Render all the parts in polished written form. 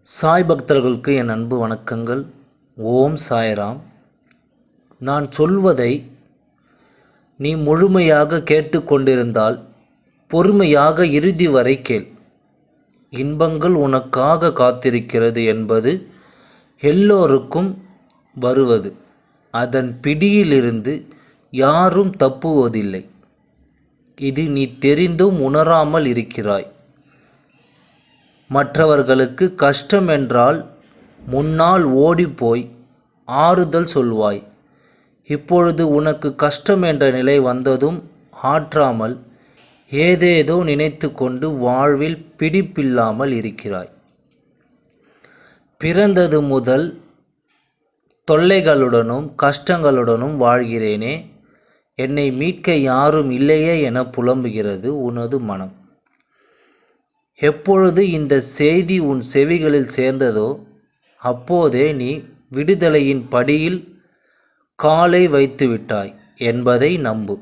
சாய் பக்தர்களுக்கு என் அன்பு வணக்கங்கள். ஓம் சாய்ராம். நான் சொல்வதை நீ முழுமையாக கேட்டுக்கொண்டிருந்தால் பொறுமையாக இறுதி வரை கேள். இன்பங்கள் உனக்காக காத்திருக்கிறது என்பது எல்லோருக்கும் வருவது. அதன் பிடியிலிருந்து யாரும் தப்புவதில்லை. இது நீ தெரிந்தும் உணராமல் இருக்கிறாய். மற்றவர்களுக்கு கஷ்டம் என்றால் முன்னால் ஓடிப்போய் ஆறுதல் சொல்வாய். இப்பொழுது உனக்கு கஷ்டம் என்ற நிலை வந்ததும் ஆற்றாமல் ஏதேதோ நினைத்து கொண்டு வாழ்வில் பிடிப்பில்லாமல் இருக்கிறாய். பிறந்தது முதல் தொல்லைகளுடனும் கஷ்டங்களுடனும் வாழ்கிறேனே, என்னை மீட்க யாரும் இல்லையே என புலம்புகிறது உனது மனம். எப்பொழுது இந்த செய்தி உன் செவிகளில் சேர்ந்ததோ அப்போதே நீ விடுதலையின் படியில் காலை வைத்துவிட்டாய் என்பதை நம்பு.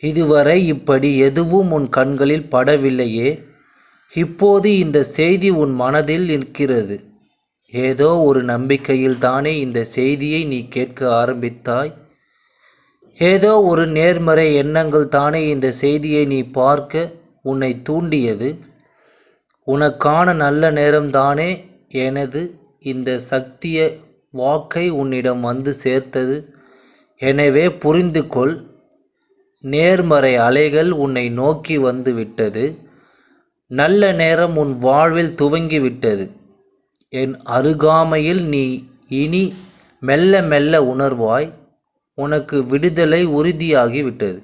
இதுவரை இப்படி எதுவும் உன் கண்களில் படவில்லையே, இப்போது இந்த செய்தி உன் மனதில் நிற்கிறது. ஏதோ ஒரு நம்பிக்கையில் தானே இந்த செய்தியை நீ கேட்க ஆரம்பித்தாய். ஏதோ ஒரு நேர்மறை எண்ணங்கள் தானே இந்த செய்தியை நீ பார்க்க உன்னை தூண்டியது. உனக்கான நல்ல நேரம்தானே எனது இந்த சக்திய வாக்கை உன்னிடம் வந்து சேர்த்தது. எனவே புரிந்து கொள், நேர்மறை அலைகள் உன்னை நோக்கி வந்து விட்டது. நல்ல நேரம் உன் வாழ்வில் துவங்கிவிட்டது. என் அருகாமையில் நீ இனி மெல்ல மெல்ல உணர்வாய். உனக்கு விடுதலை உறுதியாகிவிட்டது.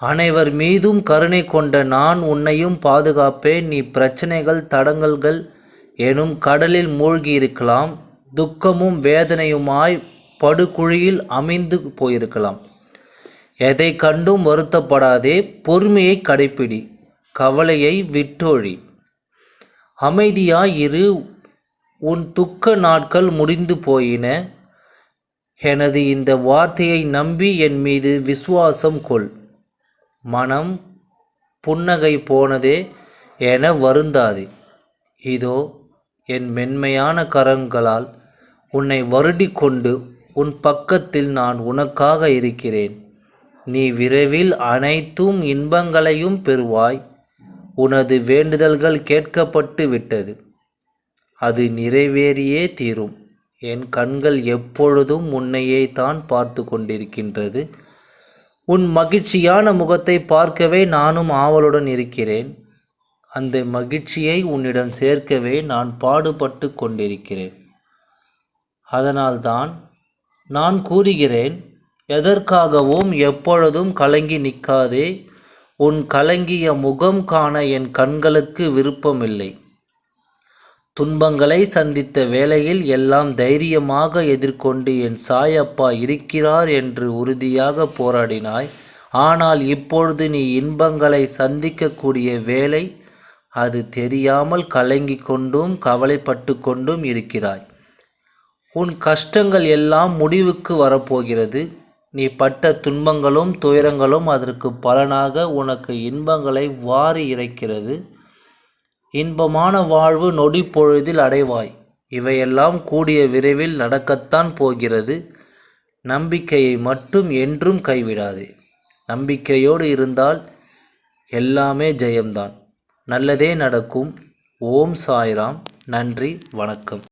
அனைவர் மீதும் கருணை கொண்ட நான் உன்னையும் பாதுகாப்பேன். நீ பிரச்சனைகள் தடங்கல்கள் எனும் கடலில் மூழ்கியிருக்கலாம். துக்கமும் வேதனையுமாய் படுகுழியில் அமைந்து போயிருக்கலாம். எதை கண்டும் வருத்தப்படாதே. பொறுமையை கடைப்பிடி. கவலையை விட்டொழி. அமைதியாய் இரு. உன் துக்க நாட்கள் முடிந்து போயின. எனது இந்த வார்த்தையை நம்பி என் மீது விசுவாசம் கொள். மனம் புன்னகை போனதே என வருந்தாதே. இதோ என் மென்மையான கரங்களால் உன்னை வருடி கொண்டு உன் பக்கத்தில் நான் உனக்காக இருக்கிறேன். நீ விரைவில் அனைத்தும் இன்பங்களையும் பெறுவாய். உனது வேண்டுதல்கள் கேட்கப்பட்டு விட்டது. அது நிறைவேறியே தீரும். என் கண்கள் எப்பொழுதும் உன்னையே தான் பார்த்து கொண்டிருக்கின்றது. உன் மகிழ்ச்சியான முகத்தை பார்க்கவே நானும் ஆவலுடன் இருக்கிறேன். அந்த மகிழ்ச்சியை உன்னிடம் சேர்க்கவே நான் பாடுபட்டு கொண்டிருக்கிறேன். அதனால்தான் நான் கூறுகிறேன், எதற்காகவும் எப்பொழுதும் கலங்கி நிற்காதே. உன் கலங்கிய முகம் காண என் கண்களுக்கு விருப்பமில்லை. துன்பங்களை சந்தித்த வேளையில் எல்லாம் தைரியமாக எதிர்கொண்டு என் சாயப்பா இருக்கிறார் என்று உறுதியாக போராடினாய். ஆனால் இப்பொழுது நீ இன்பங்களை சந்திக்கக்கூடிய வேளை. அது தெரியாமல் கலங்கி கொண்டும் கவலைப்பட்டு கொண்டும் இருக்கிறாய். உன் கஷ்டங்கள் எல்லாம் முடிவுக்கு வரப்போகிறது. நீ பட்ட துன்பங்களும் துயரங்களும் அதற்கு பலனாக உனக்கு இன்பங்களை வாரி இறைக்கிறது. இன்பமான வாழ்வு நொடி பொழுதில் அடைவாய். இவையெல்லாம் கூடிய விரைவில் நடக்கத்தான் போகிறது. நம்பிக்கையை மட்டும் என்றும் கைவிடாதே. நம்பிக்கையோடு இருந்தால் எல்லாமே ஜெயம்தான். நல்லதே நடக்கும். ஓம் சாய்ராம். நன்றி, வணக்கம்.